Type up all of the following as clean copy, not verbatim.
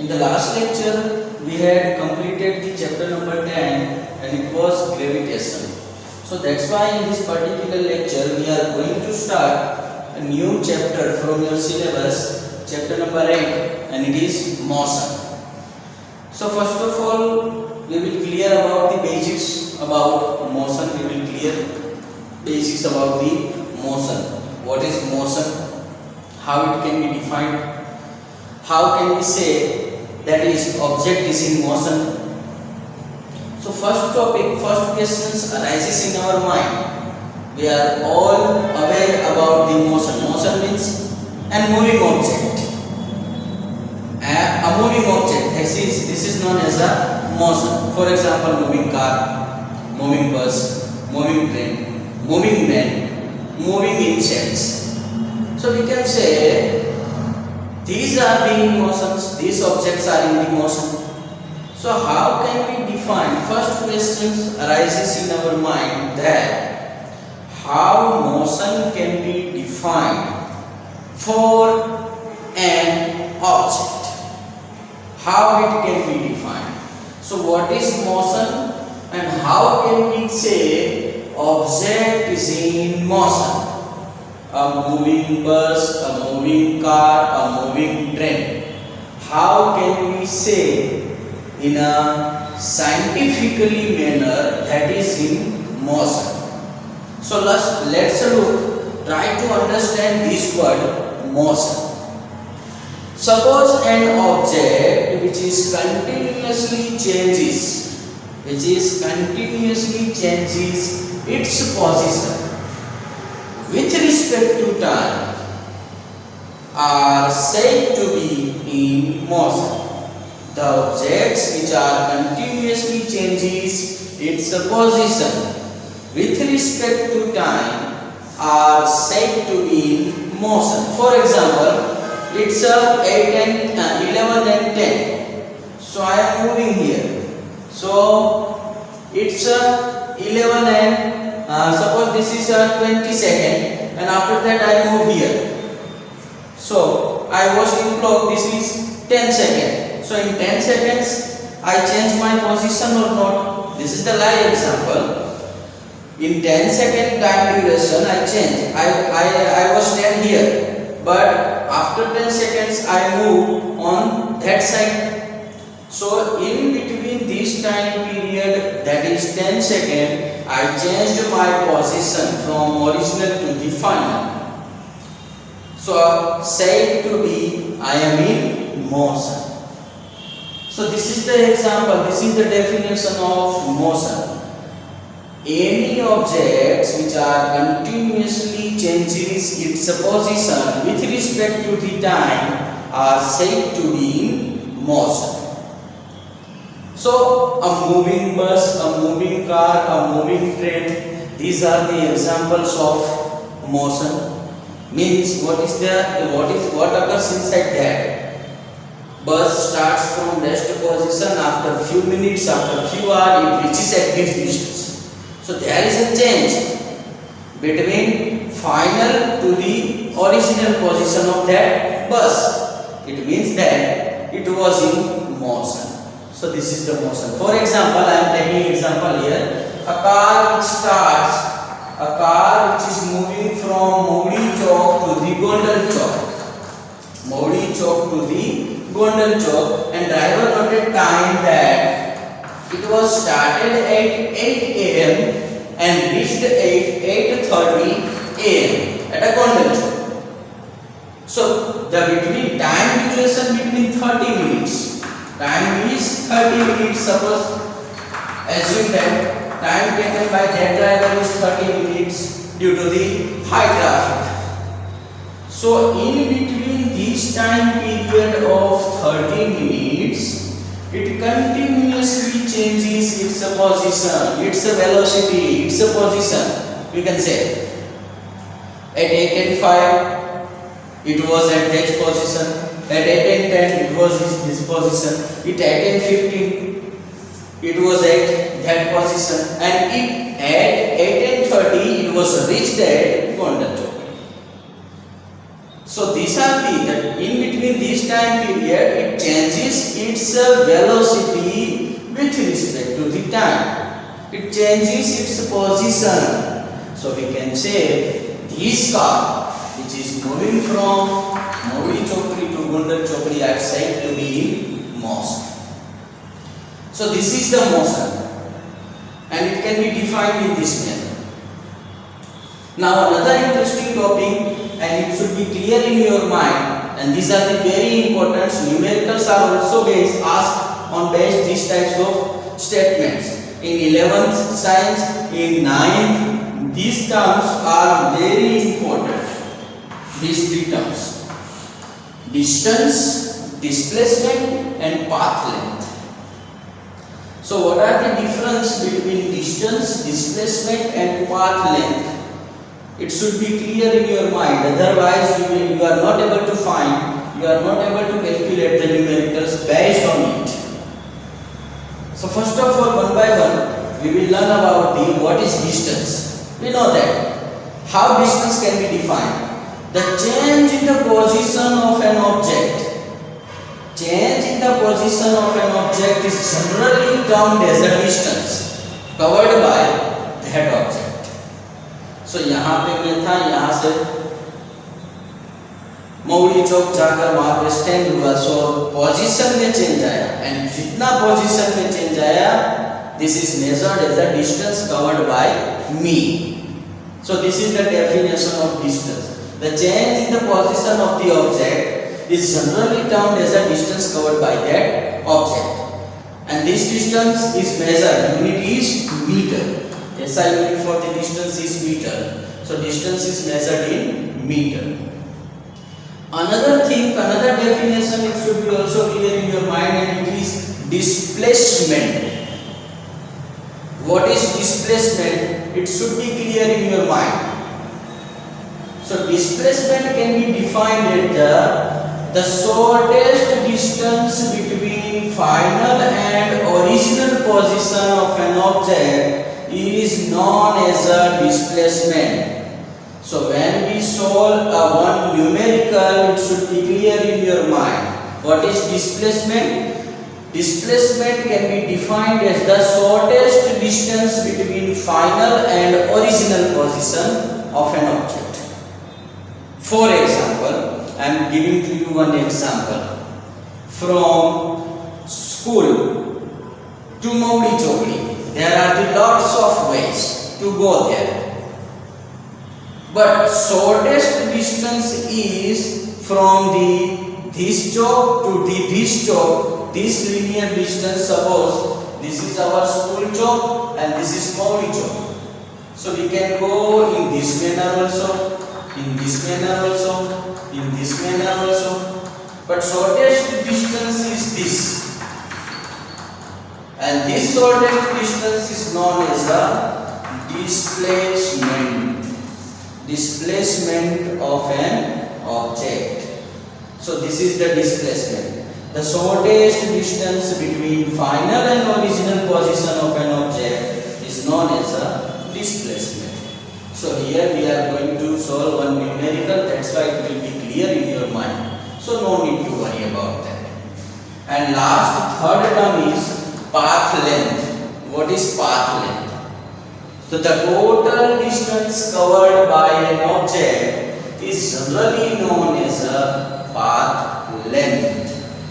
In the last lecture, we had completed the chapter number 10 and it was gravitation. So that's why in this particular lecture, we are going to start a new chapter from your syllabus, chapter number 8, and it is motion. So first of all, we will clear about the basics about motion. We will clear basics about the motion. What is motion? How it can be defined? How can we say that is object is in motion? So first topic, first questions arises in our mind. We are all aware about the motion. Motion means a moving object. A moving object. This is known as a motion. For example, moving car, moving bus, moving train, moving man, moving insects. So we can say these are the motions, these objects are in the motion. So how can we define? First question arises in our mind that how motion can be defined for an object. How it can be defined? So what is motion and how can we say object is in motion? A moving bus, a moving car, a moving train. How can we say in a scientifically manner that is in motion? So let's look, try to understand this word motion. Suppose an object which is continuously changes its position with respect to time are said to be in motion. The objects which are continuously changes its position with respect to time are said to be in motion. For example, it's 11 and 10. So I am moving here. So it's 11 and suppose this is 20 second, and after that I move here. So I was in clock, this is 10 second. So in 10 seconds I change my position or not? This is the live example. In 10 second time duration I change. I was 10 here, but after 10 seconds I move on that side. So in between this time period, that is 10 seconds, I changed my position from original to the final. So said to be I am in motion. So this is the example, this is the definition of motion. Any objects which are continuously changes its position with respect to the time are said to be in motion. So a moving bus, a moving car, a moving train, these are the examples of motion. Means what occurs inside that? Bus starts from rest position, after few minutes, after few hours it reaches at this distance. So there is a change between final to the original position of that bus. It means that it was in motion. So this is the motion. For example, I am taking example here. A car which is moving from Mowri Chowk to the Gondal Chowk. Mowri Chowk to the Gondal Chowk, and driver noted time that it was started at 8 a.m. and reached at 8:30 a.m. at a Gondal Chowk. So the between time duration between 30 minutes. Time is 30 minutes. Suppose assume that time taken by that driver is 30 minutes due to the high traffic. So in between this time period of 30 minutes, it continuously changes its position, its velocity, its position. We can say at 8:05 it was at that position. At 8:10 it was this position. At 8:15 it was at that position, and at 8:30 it was reached at Gondal Chowk. So these are that in between this time period it changes its velocity with respect to the time. It changes its position. So we can say this car which is moving from Mowri Chokri to Gundar Chokri are said to be in motion. So this is the motion and it can be defined in this manner. Now another interesting topic, and it should be clear in your mind, and these are the very important numericals are also asked on these types of statements. In 11th science, in 9th, these terms are very important. These three terms: distance, displacement and path length. So what are the difference between distance, displacement and path length? It should be clear in your mind, otherwise you are not able to find, you are not able to calculate the numericals based on it. So first of all, one by one, we will learn about what is distance. We know that. How distance can be defined? The change in the position of an object. Change in the position of an object is generally termed as a distance covered by that object. So यहाँ पे मैं था, यहाँ से मौरी चौक जाकर वहाँ पे stand हुआ, सो पोजीशन में चेंज आया, एंड जितना पोजीशन में चेंज आया, this is measured as the distance covered by me. So this is the definition of distance. The change in the position of the object is generally termed as a distance covered by that object, and this distance is measured. Unit is meter. SI unit for the distance is meter. So distance is measured in meter. Another thing, another definition, it should be also clear in your mind, and it is displacement. What is displacement? It should be clear in your mind. So displacement can be defined as the shortest distance between final and original position of an object is known as a displacement. So when we solve a one numerical, it should be clear in your mind. What is displacement? Displacement can be defined as the shortest distance between final and original position of an object. For example, I am giving to you one example. From school to Mowri Chokri, there are the lots of ways to go there, but shortest distance is from this chowk to this chowk. This linear distance, suppose this is our school chowk and this is Mowri Chowk. So we can go in this manner also, in this manner also, in this manner also, but shortest distance is this. And this shortest distance is known as the displacement. Displacement of an object. So this is the displacement. The shortest distance between final and original position of an object is known as a displacement. So here we are going to solve one numerical, that's why it will be clear in your mind. So no need to worry about that. And last, third term is path length. What is path length? So the total distance covered by an object is generally known as a path length.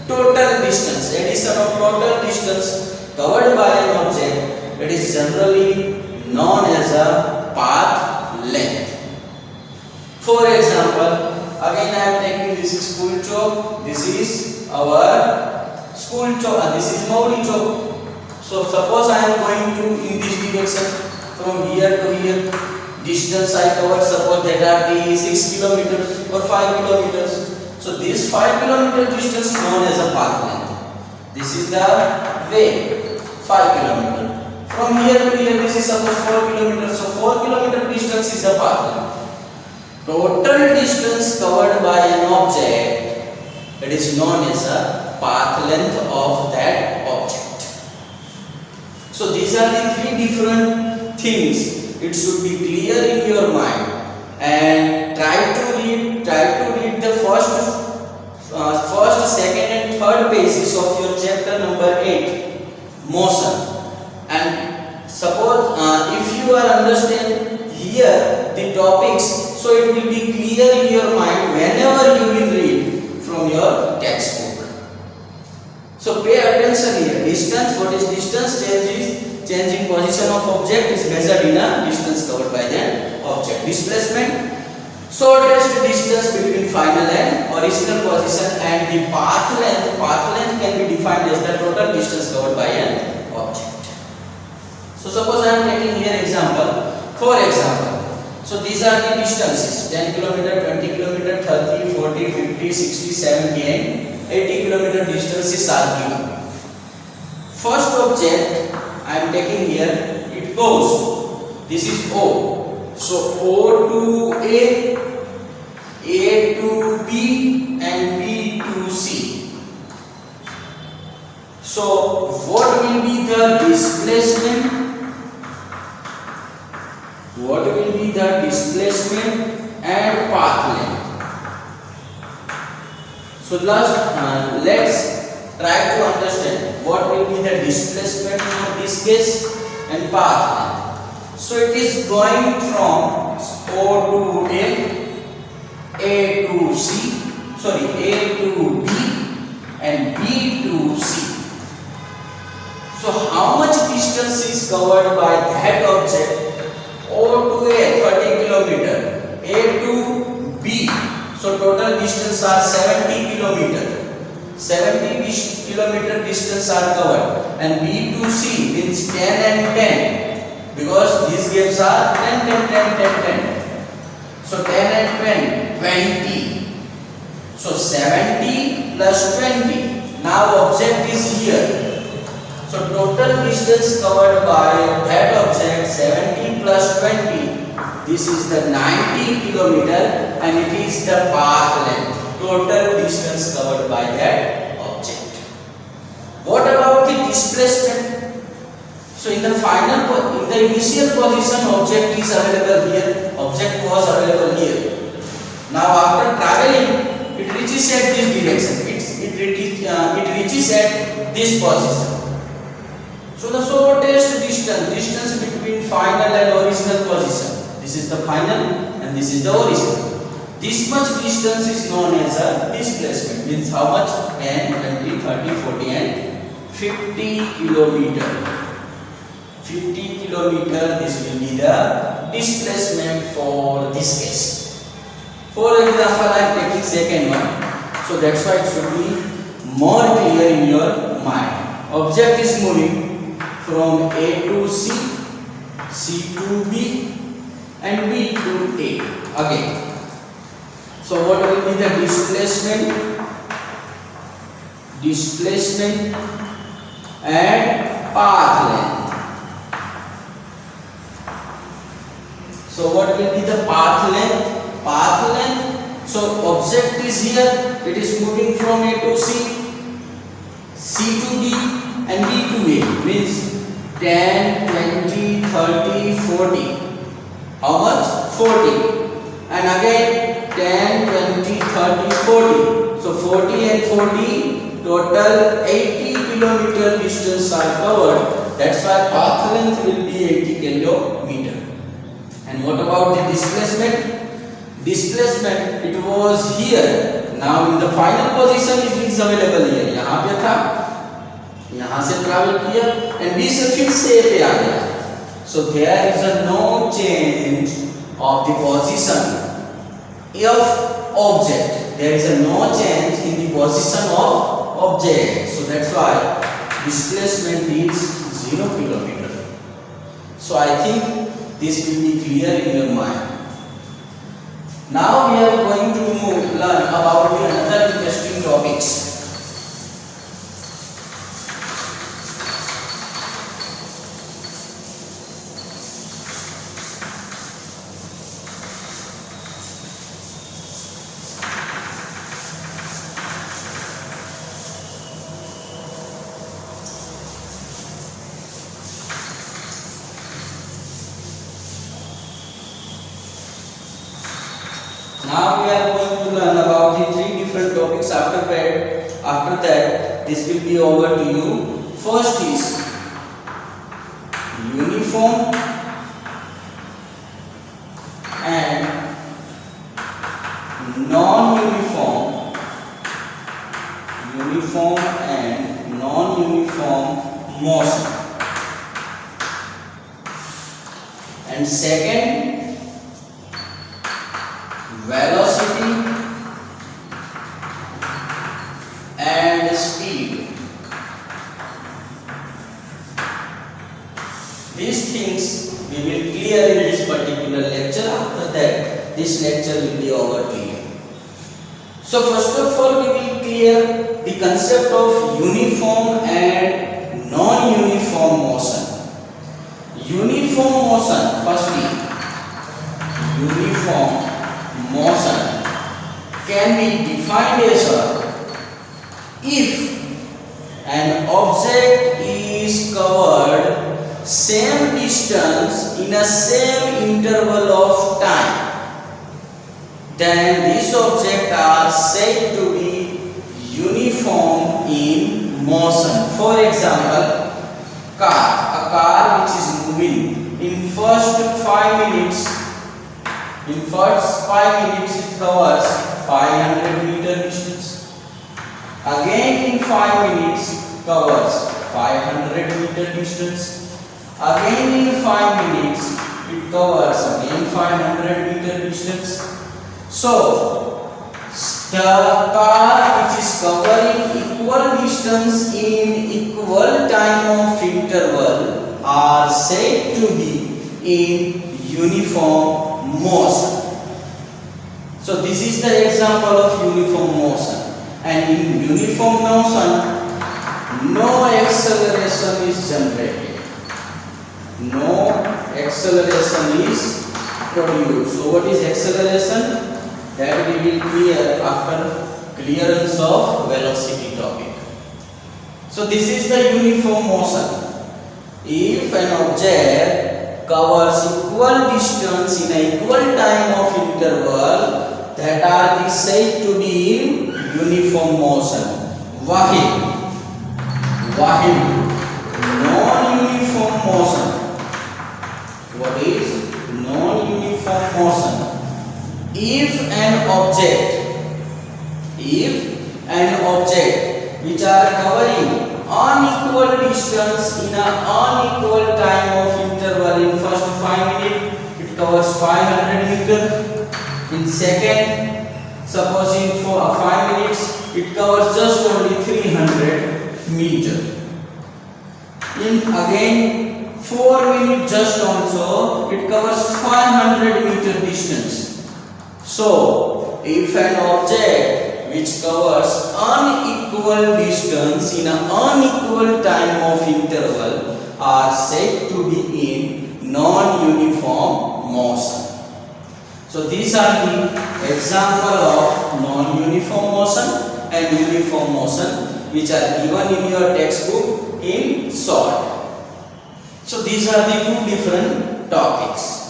Total distance, addition of total distance covered by an object, it is generally known as a path length. For example, again I am taking this is school chowk, this is our school chowk, and this is Mowri Chowk. So suppose I am going to in this direction from here to here, distance I covered, suppose that are the 6 kilometers or 5 kilometers. So this 5 kilometer distance known as a path length. This is the way, 5 kilometer. From here to here, this is suppose 4 kilometers. So 4 kilometer distance is a path length. Total distance covered by an object, it is known as a path length of that object. So these are the three different things. It should be clear in your mind, and try to read the first, second and third pages of your chapter number 8, motion. And suppose if you are understand here the topics, so it will be clear in your mind whenever you will read from your textbook. So pay attention here. Distance, what is distance? Changing position of object is measured in a distance covered by the object. Displacement, shortest distance between final and original position, and the path length. Path length can be defined as the total distance covered by an object. So suppose I am taking here example. For example, so these are the distances: 10 km, 20 km, 30, 40, 50, 60, 70 and 80 km distances are given. First object I am taking here, it goes, this is O. So O to A to B and B to C. So what will be the displacement? What will be the displacement and path length? So let's try to understand what will be the displacement for this case and path length. So it is going from O to A to C, A to B and B to C. So how much distance is covered by that object? O to A 30 km, A to B, so total distance are 70 km. 70 km distance are covered, and B to C means 10 and 10, because these gaps are 10, 10, 10, 10, 10. So 10 and 10, 20. So 70 plus 20. Now object is here. So total distance covered by that object 70 plus 20. This is the 90 km and it is the path length. Total distance covered by that object. What about the displacement? So in the initial position, object is available here. Object was available here. Now after traveling, it reaches at this direction. It reaches at this position. So the shortest distance between final and original position. This is the final and this is the original. This much distance is known as a displacement. Means how much? 10, 20, 30, 40 and 50 kilometer. 50 kilometer, this will be the displacement for this case. For example, I am taking second one. So that's why it should be more clear in your mind. Object is moving from A to C, C to B and B to A again. So what will be the displacement and path length? So what will be the path length? Path length, so object is here, it is moving from A to C, C to B and B to A, means 10, 20, 30, 40. How much? 40. And again 10, 20, 30, 40. So 40 and 40, total 80 kilometer distance are covered. That's why path length will be 80 kilometer. And what about the displacement? Displacement, it was here. Now in the final position it is available here. यहाँ पे था, यहाँ से travel किया and B से फिर से A पे आ गया. So there is a no change of the position of object. There is a no change in the position of object. So that's why displacement is 0 kilometer. So I think this will be clear in your mind. Now we are going to learn about the another interesting topics. Now we are going to learn about the three different topics. After that After that, this will be over to you. First is uniform and non-uniform, uniform and non-uniform motion. And second, velocity and speed. These things we will clear in this particular lecture. After that, this lecture will be over to you. So first of all, we will clear the concept of uniform and non-uniform motion. Uniform motion, firstly, uniform motion can be defined as if an object is covered same distance in a same interval of time, then these objects are said to be uniform in motion. For example, a car which is moving in first 5 minutes, it covers 500 meter distance. Again in 5 minutes covers 500 meter distance. Again in 5 minutes it covers again 500 meter distance. So the car which is covering equal distance in equal time of interval are said to be in uniform motion. So this is the example of uniform motion. And in uniform motion, no acceleration is generated. No acceleration is produced. So what is acceleration? That we will clear after clearance of velocity topic. So this is the uniform motion. If an object covers equal distance in an equal time of interval, that are said to be in uniform motion. While non-uniform motion. What is non-uniform motion? If an object which are covering unequal distance in an unequal time of interval, in first 5 minutes it covers 500 meter, in second, supposing for 5 minutes it covers just only 300 meter, in again 4 minutes just also it covers 500 meter distance. So if an object which covers unequal distance in an unequal time of interval are said to be in non-uniform motion. So these are the example of non-uniform motion and uniform motion which are given in your textbook in short. So these are the two different topics.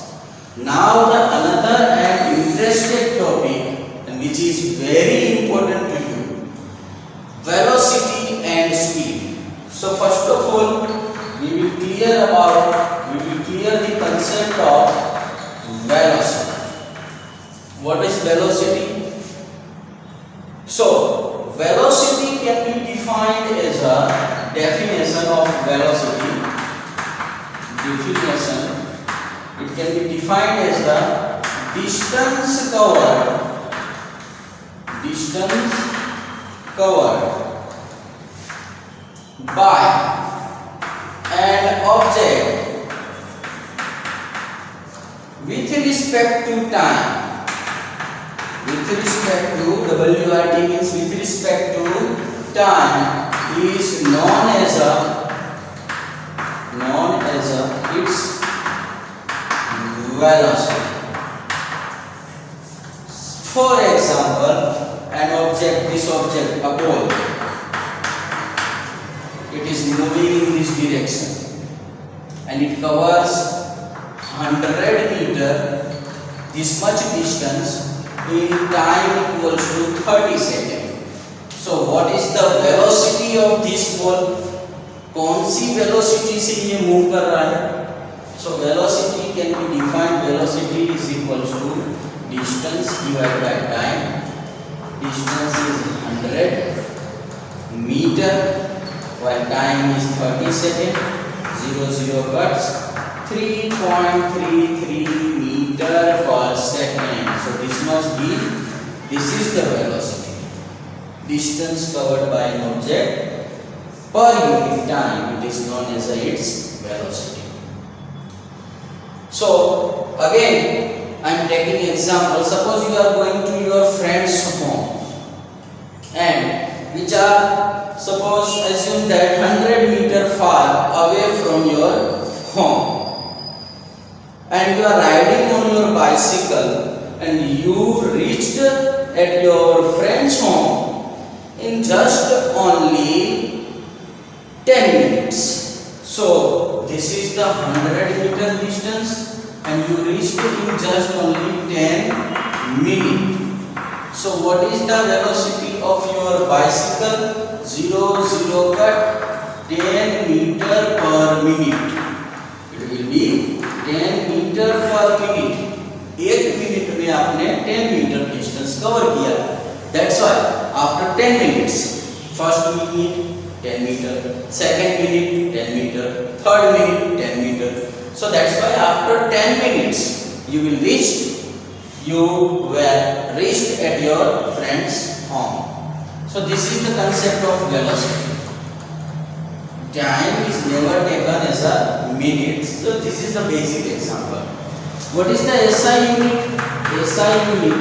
Now the another and interesting topic, and which is very important to you, velocity and speed. So first of all, we will clear the concept of velocity. What is velocity? So velocity can be defined as a definition of velocity. It can be defined as the distance covered by an object with respect to time. With respect to WRT means with respect to time is known as its velocity. For example, this object, a ball, it is moving in this direction and it covers 100 meter, this much distance in time equals to 30 seconds. So what is the velocity of this ball? कौन सी velocity से ये move कर रहा है? So velocity can be defined. Velocity is equals to distance divided by time. Distance is 100 meter while time is 30 seconds. 0 cuts 3.33 meter per second. So this is the velocity. Distance covered by an object per unit time. It is known as its velocity. So again I am taking example. Suppose you are going to your friend's home and which are, suppose assume that 100 meter far away from your home, and you are riding on your bicycle and you reached at your friend's home in just only 10 minutes. So this is the 100 meter distance and you reached in just only 10 minutes. So what is the velocity of your bicycle? 0 cut 10 meter per minute. It will be 10 meter per minute. 1 minute में आपने 10 metre distance cover किया. That's why after 10 minutes, first minute 10 meter, second minute 10 meter, third minute 10 meter. So that's why after 10 minutes you will were reached at your friend's home. So this is the concept of velocity. Time is never taken as a minute. So this is the basic example. What is the SI unit? SI unit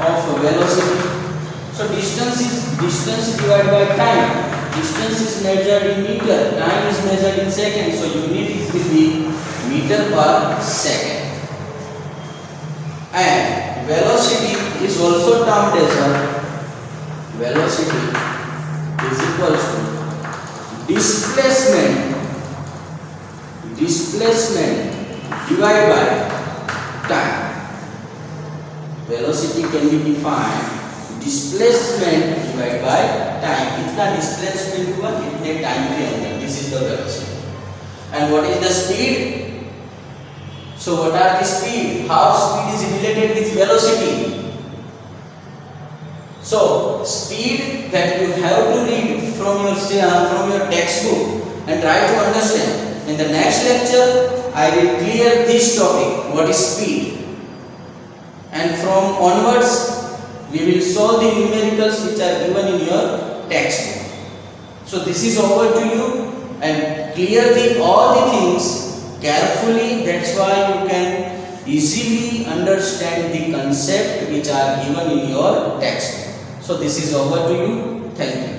of velocity. So distance divided by time. Distance is measured in meter, time is measured in seconds. So unit will be meter per second. And velocity is also termed as a velocity is equals to displacement divided by time. Velocity can be defined displacement divided by time. कितना displacement हुआ कितने time के अंदर. This is the velocity. And what is the speed? So what are the speed? How speed is related with velocity? So speed that you have to read from your textbook and try to understand. In the next lecture I will clear this topic. What is speed? And from onwards we will solve the numericals which are given in your textbook. So this is over to you and clear all the things carefully. That's why you can easily understand the concept which are given in your textbook. So this is over to you. Thank you.